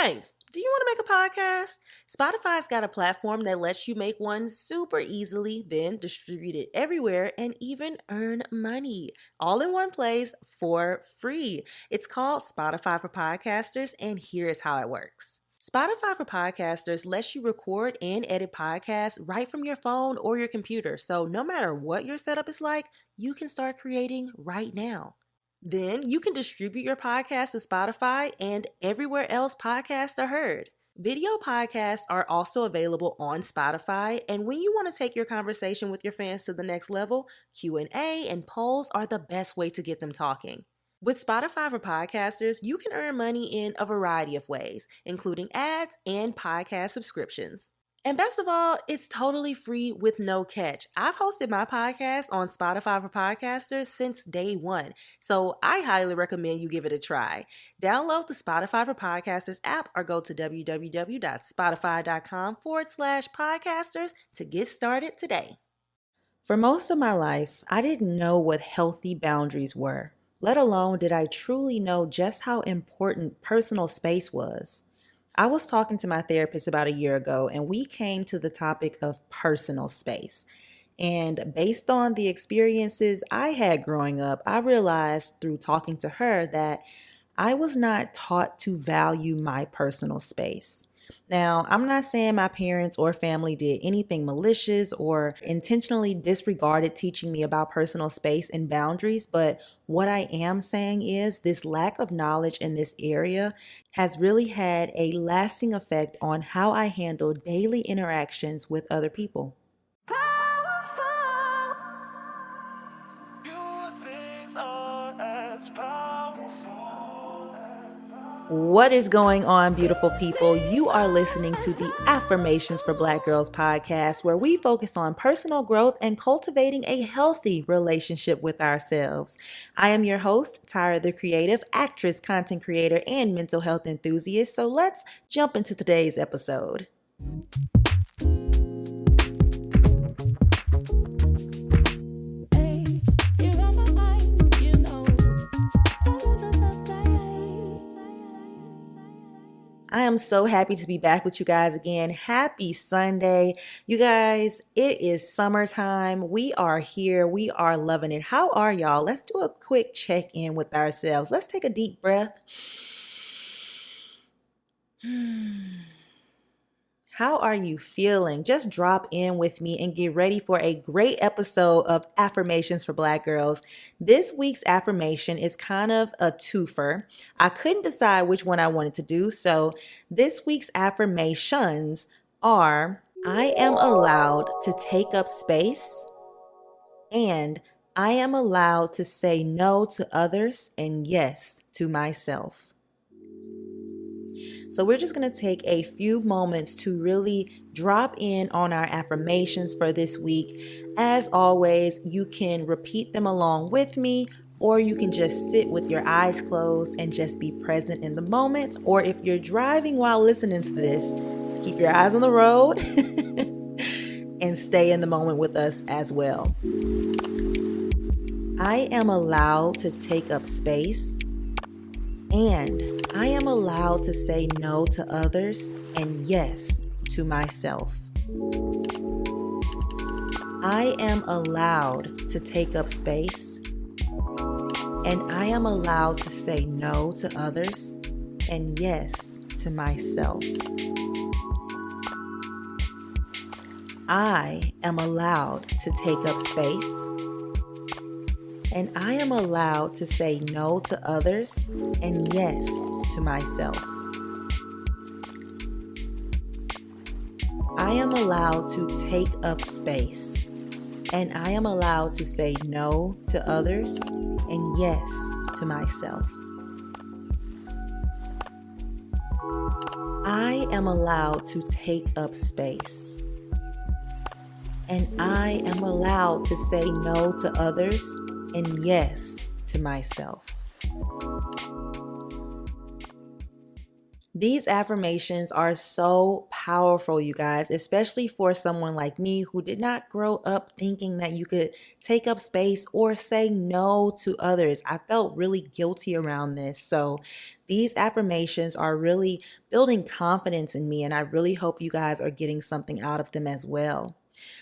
Hey, do you want to make a podcast? Spotify's got a platform that lets you make one super easily, then distribute it everywhere and even earn money all in one place for free. It's called Spotify for Podcasters, and here's how it works. Spotify for Podcasters lets you record and edit podcasts right from your phone or your computer. So no matter what your setup is like, you can start creating right now. Then you can distribute your podcast to Spotify and everywhere else podcasts are heard. Video podcasts are also available on Spotify, and when you want to take your conversation with your fans to the next level, Q&A and polls are the best way to get them talking. With Spotify for Podcasters, you can earn money in a variety of ways, including ads and podcast subscriptions. And best of all, it's totally free with no catch. I've hosted my podcast on Spotify for Podcasters since day one, so I highly recommend you give it a try. Download the Spotify for Podcasters app or go to www.spotify.com/podcasters to get started today. For most of my life, I didn't know what healthy boundaries were, let alone did I truly know just how important personal space was. I was talking to my therapist about a year ago, and we came to the topic of personal space. And based on the experiences I had growing up, I realized through talking to her that I was not taught to value my personal space. Now, I'm not saying my parents or family did anything malicious or intentionally disregarded teaching me about personal space and boundaries, but what I am saying is this lack of knowledge in this area has really had a lasting effect on how I handle daily interactions with other people. What is going on, beautiful people? You are listening to the Affirmations for Black Girls podcast, where we focus on personal growth and cultivating a healthy relationship with ourselves. I am your host, Tyra, the creative, actress, content creator, and mental health enthusiast. So let's jump into today's episode. I am so happy to be back with you guys again. Happy Sunday. You guys, it is summertime. We are here. We are loving it. How are y'all? Let's do a quick check-in with ourselves. Let's take a deep breath. How are you feeling? Just drop in with me and get ready for a great episode of Affirmations for Black Girls. This week's affirmation is kind of a twofer. I couldn't decide which one I wanted to do, so this week's affirmations are: I am allowed to take up space, and I am allowed to say no to others and yes to myself. So we're just going to take a few moments to really drop in on our affirmations for this week. As always, you can repeat them along with me, or you can just sit with your eyes closed and just be present in the moment. Or if you're driving while listening to this, keep your eyes on the road and stay in the moment with us as well. I am allowed to take up space, and I am allowed to say no to others and yes to myself. I am allowed to take up space, and I am allowed to say no to others and yes to myself. I am allowed to take up space, and I am allowed to say no to others and yes to myself. I am allowed to take up space, and I am allowed to say no to others and yes to myself. I am allowed to take up space, and I am allowed to say no to others and yes to myself. These affirmations are so powerful, you guys, especially for someone like me who did not grow up thinking that you could take up space or say no to others. I felt really guilty around this. So, these affirmations are really building confidence in me, and I really hope you guys are getting something out of them as well.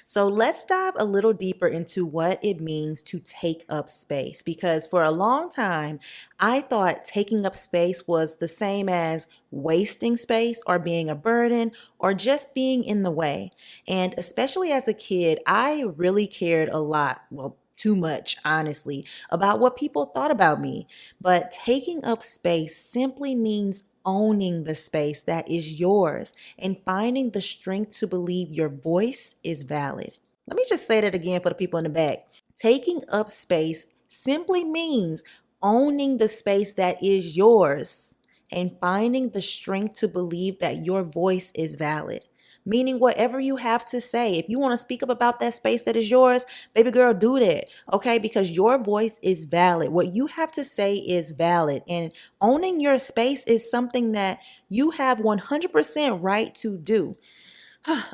So let's dive a little deeper into what it means to take up space because for a long time, I thought taking up space was the same as wasting space or being a burden or just being in the way. And especially as a kid, I really cared a lot. Well, too much, honestly, about what people thought about me. But taking up space simply means owning the space that is yours and finding the strength to believe your voice is valid. Let me just say that again for the people in the back. Taking up space simply means owning the space that is yours and finding the strength to believe that your voice is valid. Meaning, whatever you have to say, if you want to speak up about that space that is yours, baby girl, do that. Okay. Because your voice is valid. What you have to say is valid. And owning your space is something that you have 100% right to do.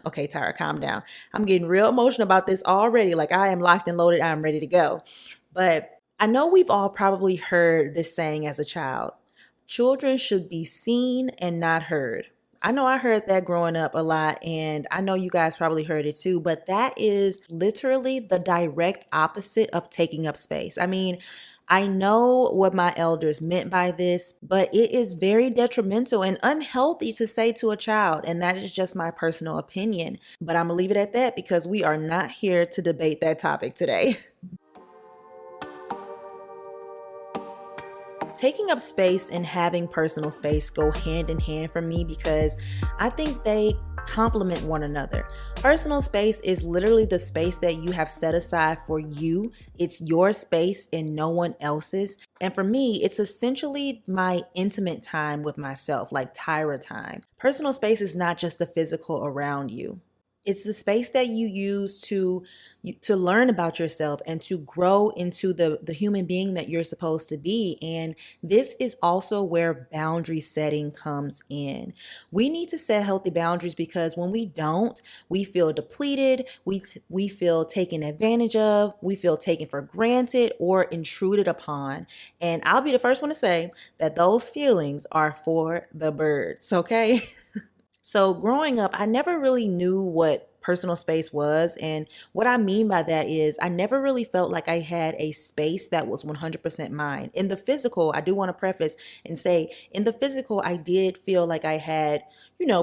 Okay, Tyra, calm down. I'm getting real emotional about this already. Like I am locked and loaded. I'm ready to go. But I know we've all probably heard this saying as a child. Children should be seen and not heard. I know I heard that growing up a lot, and I know you guys probably heard it too, but that is literally the direct opposite of taking up space. I mean, I know what my elders meant by this, but it is very detrimental and unhealthy to say to a child, and that is just my personal opinion. But I'm gonna leave it at that because we are not here to debate that topic today. Taking up space and having personal space go hand in hand for me because I think they complement one another. Personal space is literally the space that you have set aside for you. It's your space and no one else's. And for me, it's essentially my intimate time with myself, like Tyra time. Personal space is not just the physical around you. It's the space that you use to learn about yourself and to grow into the human being that you're supposed to be. And this is also where boundary setting comes in. We need to set healthy boundaries because when we don't, we feel depleted, we feel taken advantage of, we feel taken for granted or intruded upon. And I'll be the first one to say that those feelings are for the birds, okay? So, growing up, I never really knew what personal space was. And what I mean by that is, I never really felt like I had a space that was 100% mine. In the physical, I do want to preface and say, in the physical, I did feel like I had,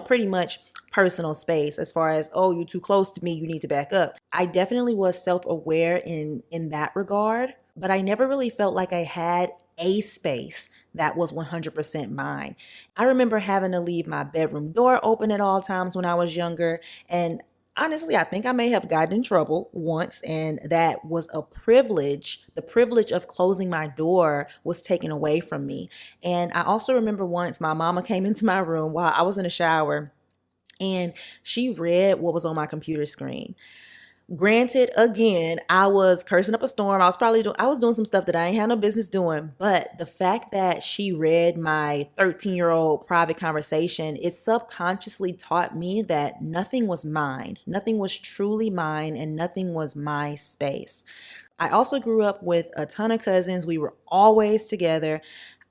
pretty much personal space as far as, oh, you're too close to me, you need to back up. I definitely was self-aware in that regard, but I never really felt like I had a space that was 100% mine. I remember having to leave my bedroom door open at all times when I was younger. And honestly, I think I may have gotten in trouble once, and that was a privilege. The privilege of closing my door was taken away from me. And I also remember once my mama came into my room while I was in the shower and she read what was on my computer screen. Granted, again, I was cursing up a storm. I was doing some stuff that I ain't had no business doing. But the fact that she read my 13-year-old private conversation, it subconsciously taught me that nothing was mine. Nothing was truly mine and nothing was my space. I also grew up with a ton of cousins. We were always together.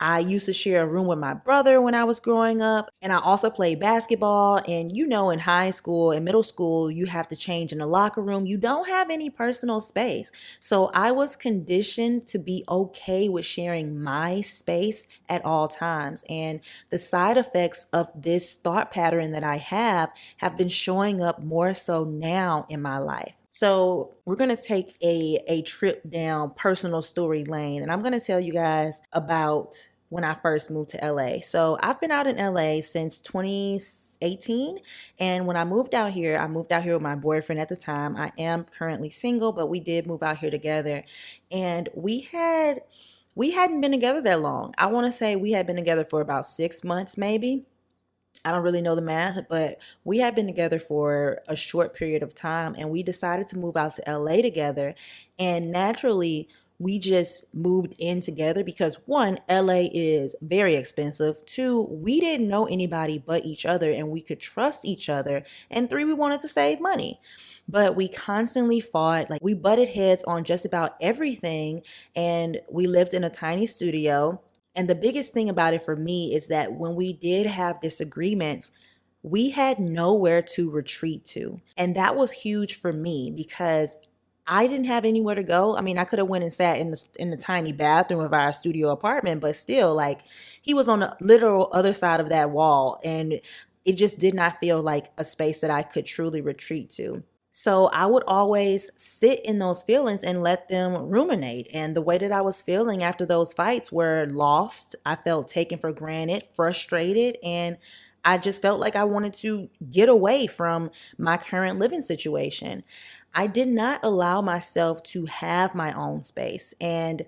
I used to share a room with my brother when I was growing up, and I also played basketball. And in high school and middle school, you have to change in the locker room. You don't have any personal space. So I was conditioned to be okay with sharing my space at all times. And the side effects of this thought pattern that I have been showing up more so now in my life. So we're going to take a trip down personal story lane, and I'm going to tell you guys about when I first moved to LA. So I've been out in LA since 2018. And when I moved out here with my boyfriend at the time. I am currently single, but we did move out here together. And we hadn't been together that long. I want to say we had been together for about 6 months, maybe. I don't really know the math, but we had been together for a short period of time and we decided to move out to LA together. And naturally, we just moved in together because one, LA is very expensive. Two, we didn't know anybody but each other and we could trust each other. And three, we wanted to save money. But we constantly fought, like we butted heads on just about everything. And we lived in a tiny studio. And the biggest thing about it for me is that when we did have disagreements, we had nowhere to retreat to. And that was huge for me because I didn't have anywhere to go. I mean, I could have went and sat in the tiny bathroom of our studio apartment, but still, like, he was on the literal other side of that wall, and it just did not feel like a space that I could truly retreat to. So I would always sit in those feelings and let them ruminate. And the way that I was feeling after those fights were lost. I felt taken for granted, frustrated, and I just felt like I wanted to get away from my current living situation. I did not allow myself to have my own space. And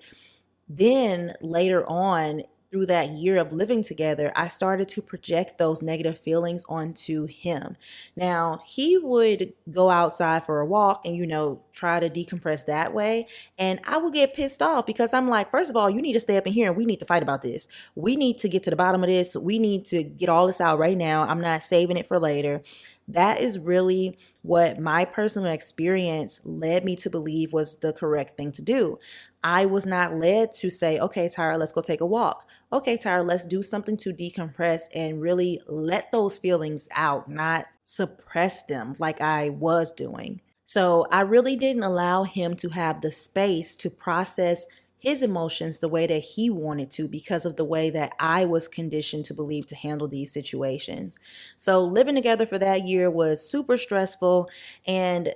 then later on, through that year of living together, I started to project those negative feelings onto him. Now, he would go outside for a walk and, try to decompress that way. And I would get pissed off because I'm like, first of all, you need to stay up in here and we need to fight about this. We need to get to the bottom of this. We need to get all this out right now. I'm not saving it for later. That is really what my personal experience led me to believe was the correct thing to do. I was not led to say, okay, Tyra, let's go take a walk. Okay, Tyra, let's do something to decompress and really let those feelings out, not suppress them like I was doing. So I really didn't allow him to have the space to process his emotions the way that he wanted to because of the way that I was conditioned to believe to handle these situations. So living together for that year was super stressful, and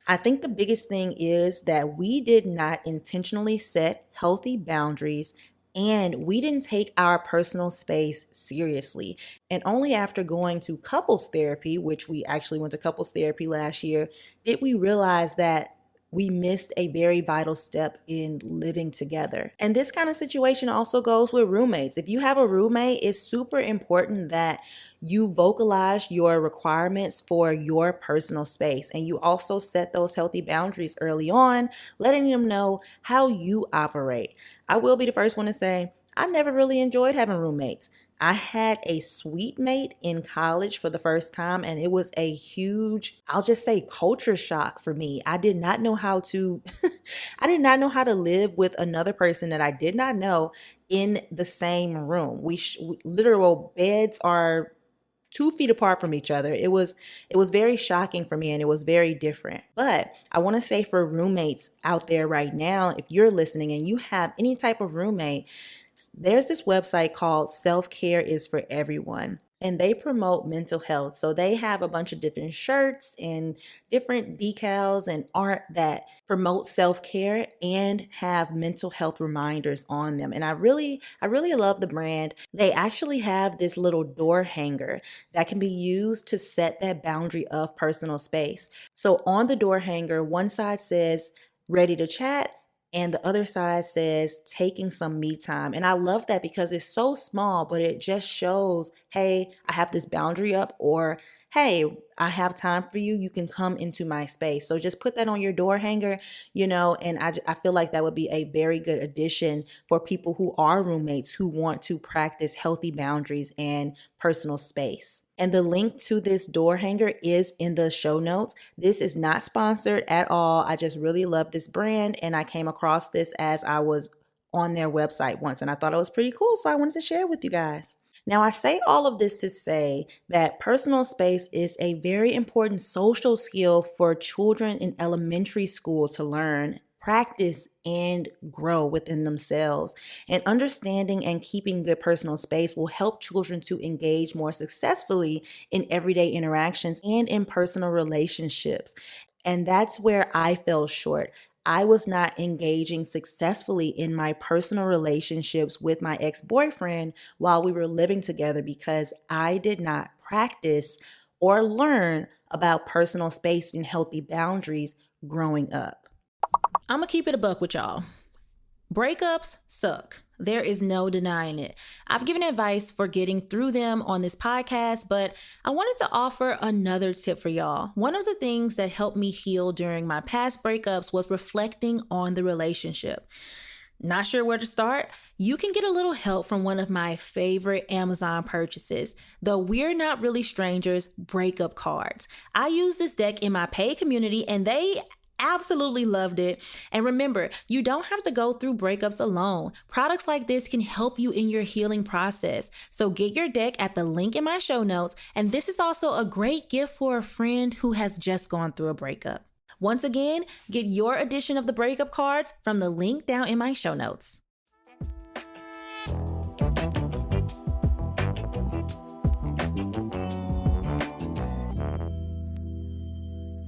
I think the biggest thing is that we did not intentionally set healthy boundaries and we didn't take our personal space seriously. And only after going to couples therapy, which we actually went to couples therapy last year, did we realize that we missed a very vital step in living together. And this kind of situation also goes with roommates. If you have a roommate, it's super important that you vocalize your requirements for your personal space. And you also set those healthy boundaries early on, letting them know how you operate. I will be the first one to say, I never really enjoyed having roommates. I had a suite mate in college for the first time, and it was a huge, I'll just say, culture shock for me. I did not know how to, I did not know how to live with another person that I did not know in the same room. Literal beds are 2 feet apart from each other. It was very shocking for me and it was very different. But I want to say for roommates out there right now, if you're listening and you have any type of roommate, there's this website called Self-Care is for Everyone, and they promote mental health. So they have a bunch of different shirts and different decals and art that promote self-care and have mental health reminders on them. And I really love the brand. They actually have this little door hanger that can be used to set that boundary of personal space. So on the door hanger, one side says ready to chat, and the other side says taking some me time. And I love that because it's so small, but it just shows, hey, I have this boundary up, or hey, I have time for you. You can come into my space. So just put that on your door hanger, and I feel like that would be a very good addition for people who are roommates who want to practice healthy boundaries and personal space. And the link to this door hanger is in the show notes. This is not sponsored at all. I just really love this brand, and I came across this as I was on their website once, and I thought it was pretty cool, so I wanted to share it with you guys. Now, I say all of this to say that personal space is a very important social skill for children in elementary school to learn, practice, and grow within themselves. And understanding and keeping good personal space will help children to engage more successfully in everyday interactions and in personal relationships. And that's where I fell short. I was not engaging successfully in my personal relationships with my ex-boyfriend while we were living together because I did not practice or learn about personal space and healthy boundaries growing up. I'm going to keep it a buck with y'all. Breakups suck. There is no denying it. I've given advice for getting through them on this podcast, but I wanted to offer another tip for y'all. One of the things that helped me heal during my past breakups was reflecting on the relationship. Not sure where to start? You can get a little help from one of my favorite Amazon purchases, the We're Not Really Strangers breakup cards. I use this deck in my paid community and they absolutely loved it. And remember, you don't have to go through breakups alone. Products like this can help you in your healing process. So get your deck at the link in my show notes. And this is also a great gift for a friend who has just gone through a breakup. Once again, get your edition of the breakup cards from the link down in my show notes.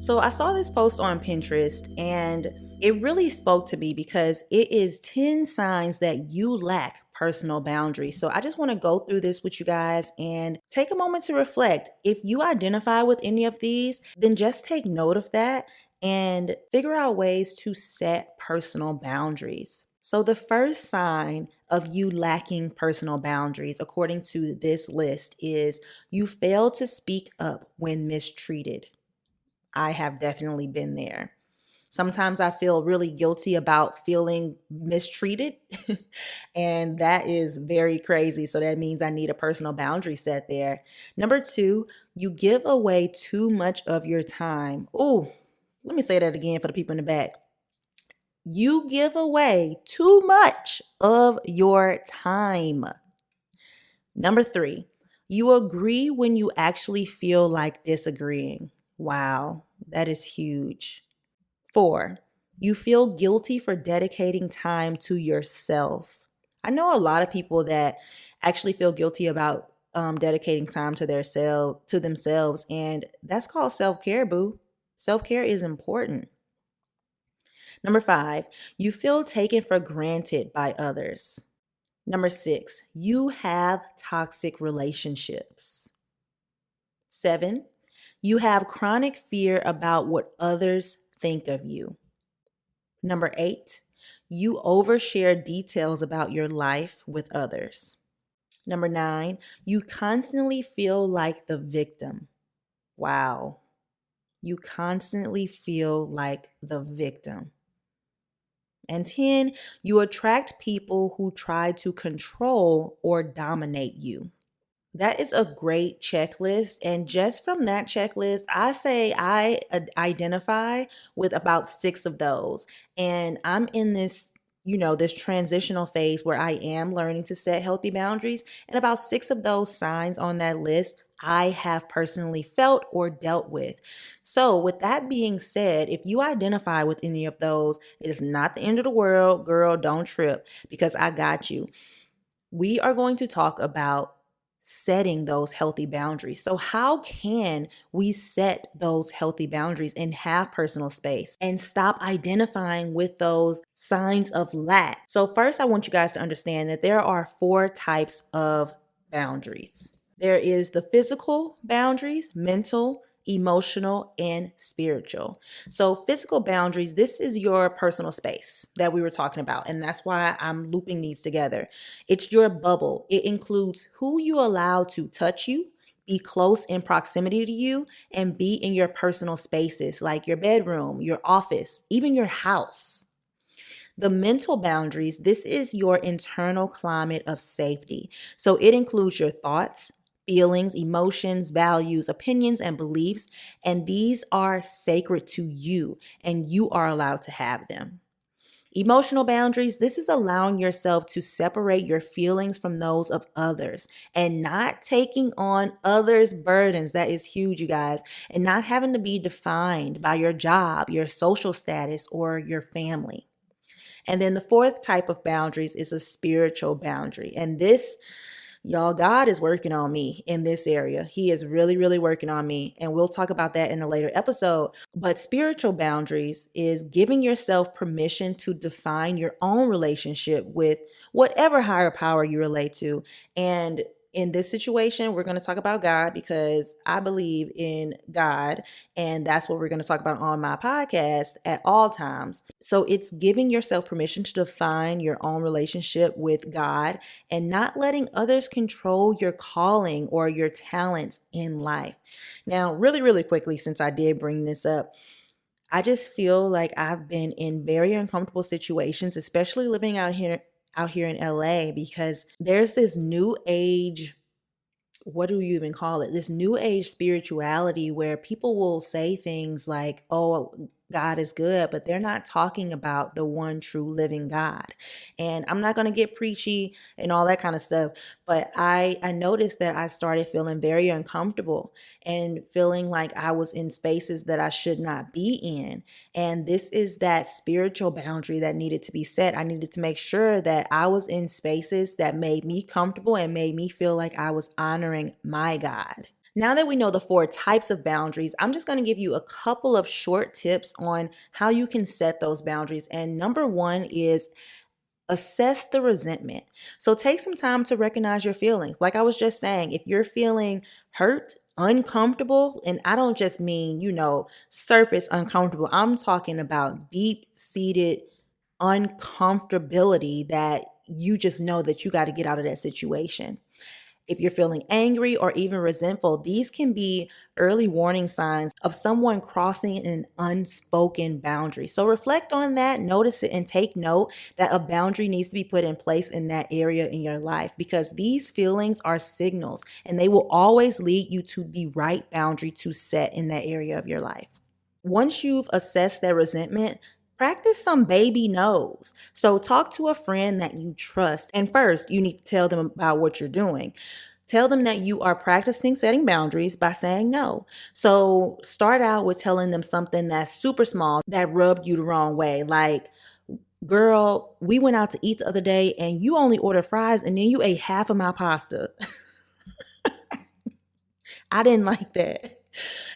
So I saw this post on Pinterest and it really spoke to me because it is 10 signs that you lack personal boundaries. So I just want to go through this with you guys and take a moment to reflect. If you identify with any of these, then just take note of that and figure out ways to set personal boundaries. So the first sign of you lacking personal boundaries, according to this list, is you fail to speak up when mistreated. I have definitely been there. Sometimes I feel really guilty about feeling mistreated, and that is very crazy. So that means I need a personal boundary set there. Number 2, you give away too much of your time. Oh, let me say that again for the people in the back. You give away too much of your time. Number 3, you agree when you actually feel like disagreeing. Wow, that is huge. 4, you feel guilty for dedicating time to yourself. I know a lot of people that actually feel guilty about dedicating time to themselves, and that's called self-care, boo. Self-care is important. Number 5, you feel taken for granted by others. Number 6, you have toxic relationships. 7, you have chronic fear about what others think of you. Number 8, you overshare details about your life with others. Number 9, you constantly feel like the victim. Wow. You constantly feel like the victim. And 10, you attract people who try to control or dominate you. That is a great checklist. And just from that checklist, I say I identify with about 6 of those. And I'm in this transitional phase where I am learning to set healthy boundaries. And about 6 of those signs on that list, I have personally felt or dealt with. So with that being said, if you identify with any of those, it is not the end of the world. Girl, don't trip because I got you. We are going to talk about setting those healthy boundaries. So how can we set those healthy boundaries and have personal space and stop identifying with those signs of lack? So first, I want you guys to understand that there are 4 types of boundaries. There is the physical boundaries, mental, emotional, and spiritual. So physical boundaries, this is your personal space that we were talking about. And that's why I'm looping these together. It's your bubble. It includes who you allow to touch you, be close in proximity to you, and be in your personal spaces like your bedroom, your office, even your house. The mental boundaries, this is your internal climate of safety. So it includes your thoughts, feelings, emotions, values, opinions, and beliefs. And these are sacred to you, and you are allowed to have them. Emotional boundaries, this is allowing yourself to separate your feelings from those of others and not taking on others' burdens. That is huge, you guys, and not having to be defined by your job, your social status, or your family. And then the 4th type of boundaries is a spiritual boundary. And this, y'all, God is working on me in this area. He is really, really working on me. And we'll talk about that in a later episode. But spiritual boundaries is giving yourself permission to define your own relationship with whatever higher power you relate to. And in this situation, we're going to talk about God because I believe in God, and that's what we're going to talk about on my podcast at all times. So it's giving yourself permission to define your own relationship with God and not letting others control your calling or your talents in life. Now, really, really quickly, since I did bring this up, I just feel like I've been in very uncomfortable situations, especially living out here in LA, because there's this new age, what do you even call it? This new age spirituality where people will say things like, "Oh, God is good," but they're not talking about the one true living God. And I'm not going to get preachy and all that kind of stuff, but I noticed that I started feeling very uncomfortable and feeling like I was in spaces that I should not be in. And this is that spiritual boundary that needed to be set. I needed to make sure that I was in spaces that made me comfortable and made me feel like I was honoring my God. Now that we know the 4 types of boundaries, I'm just going to give you a couple of short tips on how you can set those boundaries. And number 1 is assess the resentment. So take some time to recognize your feelings. Like I was just saying, if you're feeling hurt, uncomfortable, and I don't just mean, surface uncomfortable, I'm talking about deep seated uncomfortability that you just know that you got to get out of that situation. If you're feeling angry or even resentful, these can be early warning signs of someone crossing an unspoken boundary. So reflect on that, notice it, and take note that a boundary needs to be put in place in that area in your life, because these feelings are signals and they will always lead you to the right boundary to set in that area of your life. Once you've assessed that resentment, practice some baby no's. So talk to a friend that you trust. And first, you need to tell them about what you're doing. Tell them that you are practicing setting boundaries by saying no. So start out with telling them something that's super small that rubbed you the wrong way. Like, girl, we went out to eat the other day and you only ordered fries and then you ate half of my pasta. I didn't like that.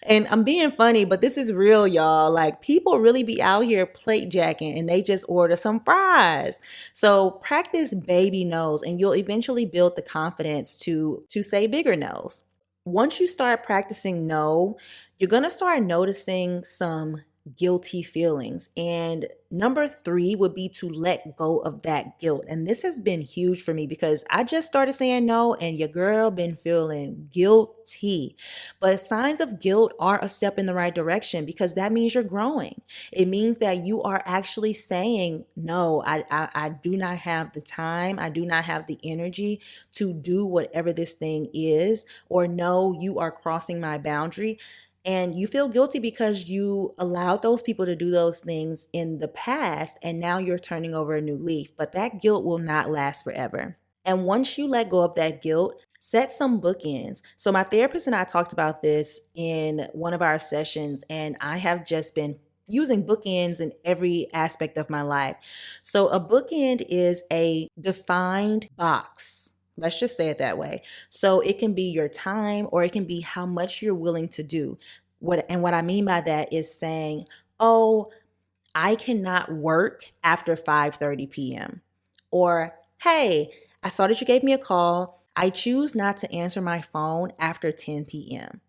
And I'm being funny, but this is real, y'all. Like, people really be out here plate jacking and they just order some fries. So practice baby no's and you'll eventually build the confidence to say bigger no's. Once you start practicing no, you're going to start noticing some guilty feelings. And number 3 would be to let go of that guilt. And this has been huge for me because I just started saying no and your girl been feeling guilty. But signs of guilt are a step in the right direction because that means you're growing. It means that you are actually saying, no, I do not have the time. I do not have the energy to do whatever this thing is, or no, you are crossing my boundary. And you feel guilty because you allowed those people to do those things in the past, and now you're turning over a new leaf. But that guilt will not last forever. And once you let go of that guilt, set some bookends. So my therapist and I talked about this in one of our sessions, and I have just been using bookends in every aspect of my life. So a bookend is a defined box. Let's just say it that way. So it can be your time or it can be how much you're willing to do. What I mean by that is saying, "Oh, I cannot work after 5:30 p.m." Or, "Hey, I saw that you gave me a call. I choose not to answer my phone after 10 p.m."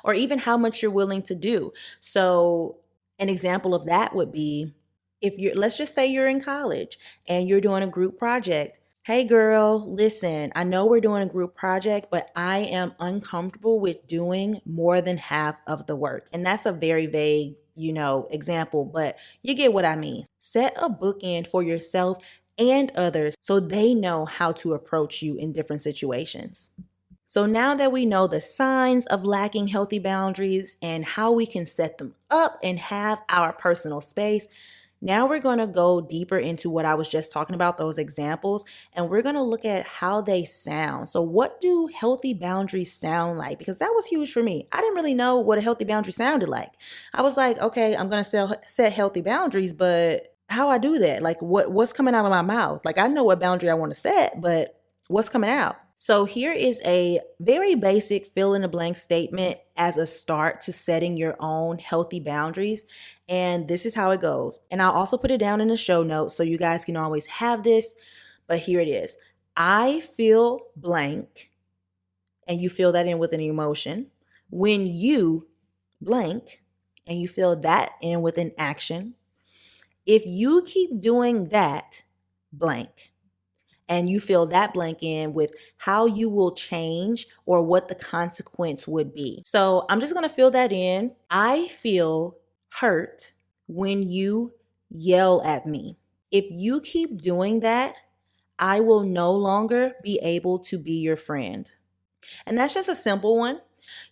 Or even how much you're willing to do. So an example of that would be, if you're, let's just say you're in college and you're doing a group project. "Hey girl, listen, I know we're doing a group project, but I am uncomfortable with doing more than half of the work." And that's a very vague, example, but you get what I mean. Set a bookend for yourself and others so they know how to approach you in different situations. So now that we know the signs of lacking healthy boundaries and how we can set them up and have our personal space, now we're going to go deeper into what I was just talking about, those examples, and we're going to look at how they sound. So what do healthy boundaries sound like? Because that was huge for me. I didn't really know what a healthy boundary sounded like. I was like, okay, I'm going to set healthy boundaries, but how I do that? Like what's coming out of my mouth? Like, I know what boundary I want to set, but what's coming out? So here is a very basic fill in the blank statement as a start to setting your own healthy boundaries. And this is how it goes. And I'll also put it down in the show notes so you guys can always have this. But here it is. I feel blank, and you fill that in with an emotion. When you blank, and you fill that in with an action. If you keep doing that, blank, and you fill that blank in with how you will change or what the consequence would be. So I'm just going to fill that in. I feel hurt when you yell at me. If you keep doing that, I will no longer be able to be your friend. And that's just a simple one,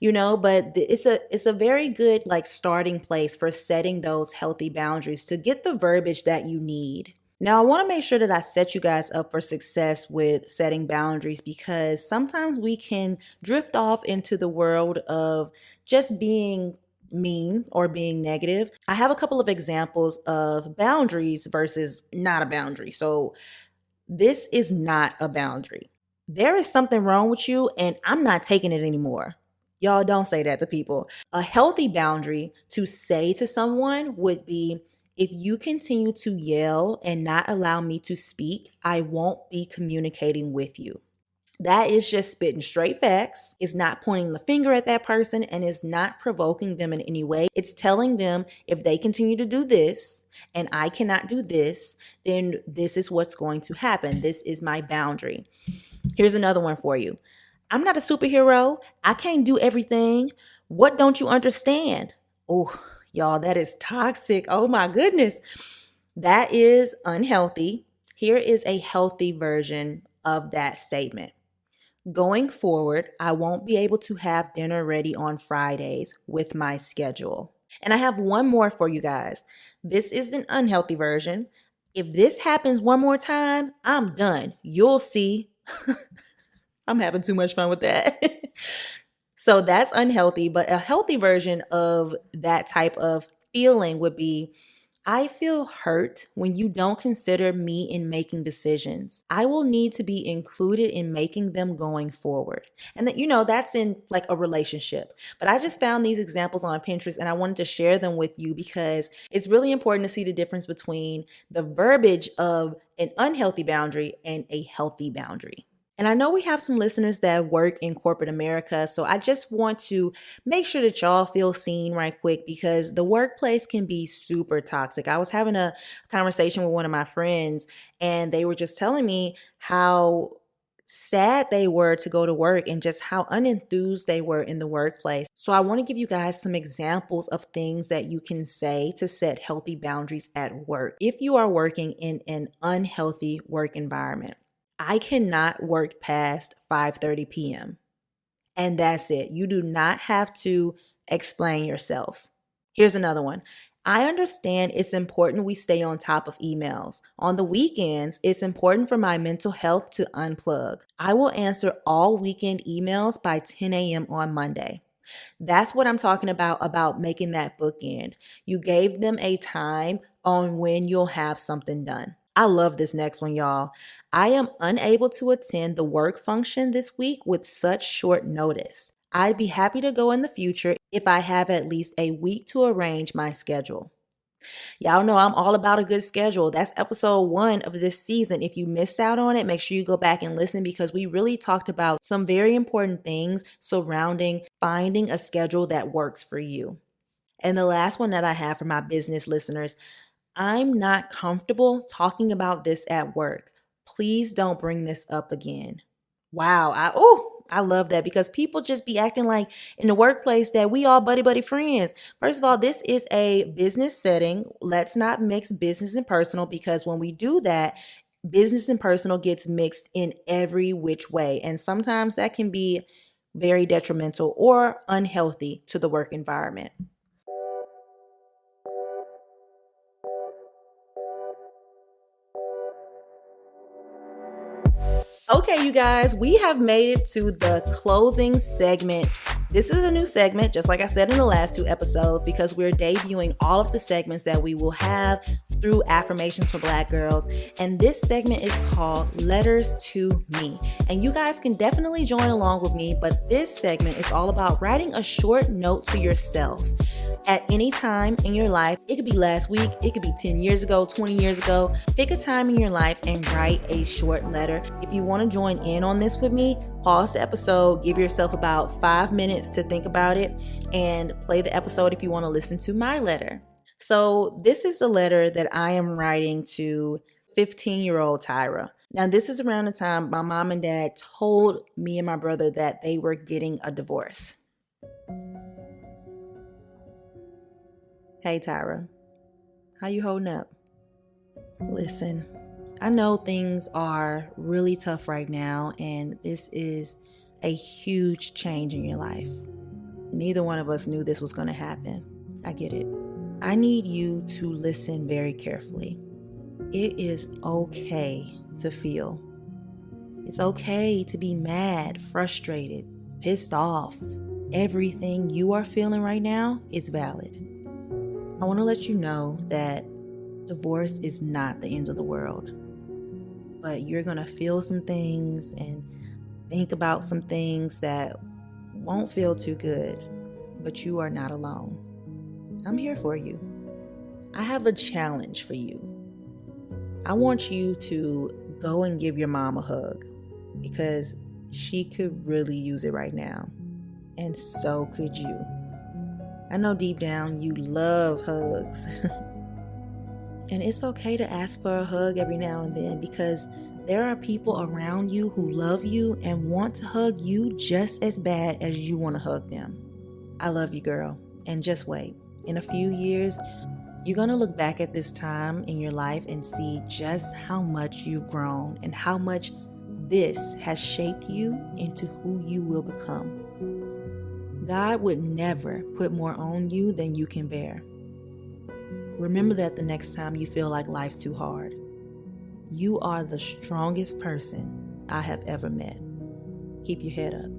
but it's a very good like starting place for setting those healthy boundaries to get the verbiage that you need. Now, I want to make sure that I set you guys up for success with setting boundaries, because sometimes we can drift off into the world of just being mean or being negative. I have a couple of examples of boundaries versus not a boundary. So this is not a boundary. There is something wrong with you and I'm not taking it anymore. Y'all don't say that to people. A healthy boundary to say to someone would be, if you continue to yell and not allow me to speak, I won't be communicating with you. That is just spitting straight facts. It's not pointing the finger at that person and it's not provoking them in any way. It's telling them if they continue to do this and I cannot do this, then this is what's going to happen. This is my boundary. Here's another one for you. I'm not a superhero. I can't do everything. What don't you understand? Oh, y'all, that is toxic. Oh my goodness. That is unhealthy. Here is a healthy version of that statement. Going forward, I won't be able to have dinner ready on Fridays with my schedule. And I have one more for you guys. This is an unhealthy version. If this happens one more time, I'm done. You'll see. I'm having too much fun with that. So that's unhealthy, but a healthy version of that type of feeling would be, I feel hurt when you don't consider me in making decisions. I will need to be included in making them going forward. And that, that's in like a relationship. But I just found these examples on Pinterest and I wanted to share them with you because it's really important to see the difference between the verbiage of an unhealthy boundary and a healthy boundary. And I know we have some listeners that work in corporate America, so I just want to make sure that y'all feel seen right quick, because the workplace can be super toxic. I was having a conversation with one of my friends and they were just telling me how sad they were to go to work and just how unenthused they were in the workplace. So I want to give you guys some examples of things that you can say to set healthy boundaries at work if you are working in an unhealthy work environment. I cannot work past 5:30 p.m. And that's it. You do not have to explain yourself. Here's another one. I understand it's important we stay on top of emails. On the weekends, it's important for my mental health to unplug. I will answer all weekend emails by 10 a.m. on Monday. That's what I'm talking about making that bookend. You gave them a time on when you'll have something done. I love this next one, y'all. I am unable to attend the work function this week with such short notice. I'd be happy to go in the future if I have at least a week to arrange my schedule. Y'all know I'm all about a good schedule. That's episode 1 of this season. If you missed out on it, make sure you go back and listen, because we really talked about some very important things surrounding finding a schedule that works for you. And the last one that I have for my business listeners, I'm not comfortable talking about this at work. Please don't bring this up again. Wow. I love that, because people just be acting like in the workplace that we all buddy friends. First of all, this is a business setting. Let's not mix business and personal, because when we do that, business and personal gets mixed in every which way. And sometimes that can be very detrimental or unhealthy to the work environment. Okay, you guys, we have made it to the closing segment. This is a new segment, just like I said in the last 2 episodes, because we're debuting all of the segments that we will have through Affirmations for Black Girls, and this segment is called Letters to Me. And you guys can definitely join along with me, but this segment is all about writing a short note to yourself. At any time in your life, it could be last week, it could be 10 years ago, 20 years ago. Pick a time in your life and write a short letter. If you want to join in on this with me, pause the episode, give yourself about 5 minutes to think about it, and play the episode if you want to listen to my letter. So this is a letter that I am writing to 15-year-old Tyra. Now, this is around the time my mom and dad told me and my brother that they were getting a divorce. Hey, Tyra, how you holding up? Listen, I know things are really tough right now, and this is a huge change in your life. Neither one of us knew this was going to happen. I get it. I need you to listen very carefully. It is okay to feel. It's okay to be mad, frustrated, pissed off. Everything you are feeling right now is valid. I want to let you know that divorce is not the end of the world, but you're going to feel some things and think about some things that won't feel too good, but you are not alone. I'm here for you. I have a challenge for you. I want you to go and give your mom a hug because she could really use it right now, and so could you. I know deep down you love hugs. And it's okay to ask for a hug every now and then because there are people around you who love you and want to hug you just as bad as you want to hug them. I love you, girl. And just wait. In a few years, you're going to look back at this time in your life and see just how much you've grown and how much this has shaped you into who you will become. God would never put more on you than you can bear. Remember that the next time you feel like life's too hard. You are the strongest person I have ever met. Keep your head up.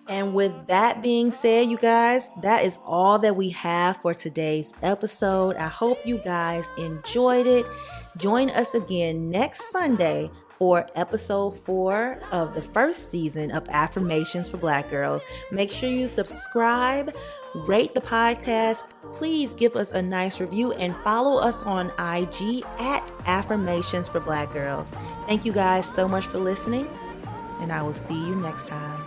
And with that being said, you guys, that is all that we have for today's episode. I hope you guys enjoyed it. Join us again next Sunday for episode 4 of the first season of Affirmations for Black Girls. Make sure you subscribe, rate the podcast. Please give us a nice review and follow us on IG at Affirmations for Black Girls. Thank you guys so much for listening, and I will see you next time.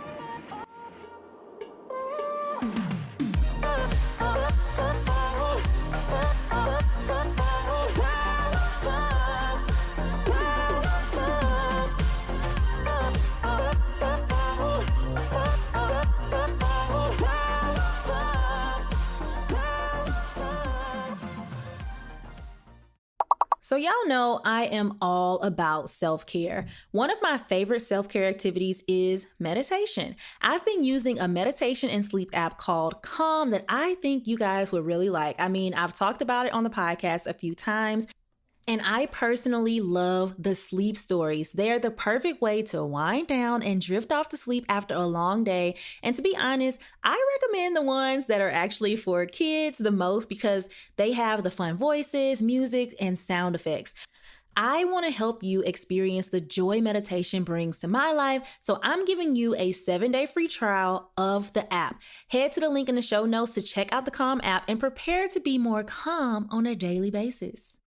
So y'all know I am all about self-care. One of my favorite self-care activities is meditation. I've been using a meditation and sleep app called Calm that I think you guys would really like. I mean, I've talked about it on the podcast a few times. And I personally love the sleep stories. They're the perfect way to wind down and drift off to sleep after a long day. And to be honest, I recommend the ones that are actually for kids the most because they have the fun voices, music, and sound effects. I want to help you experience the joy meditation brings to my life, so I'm giving you a 7-day free trial of the app. Head to the link in the show notes to check out the Calm app and prepare to be more calm on a daily basis.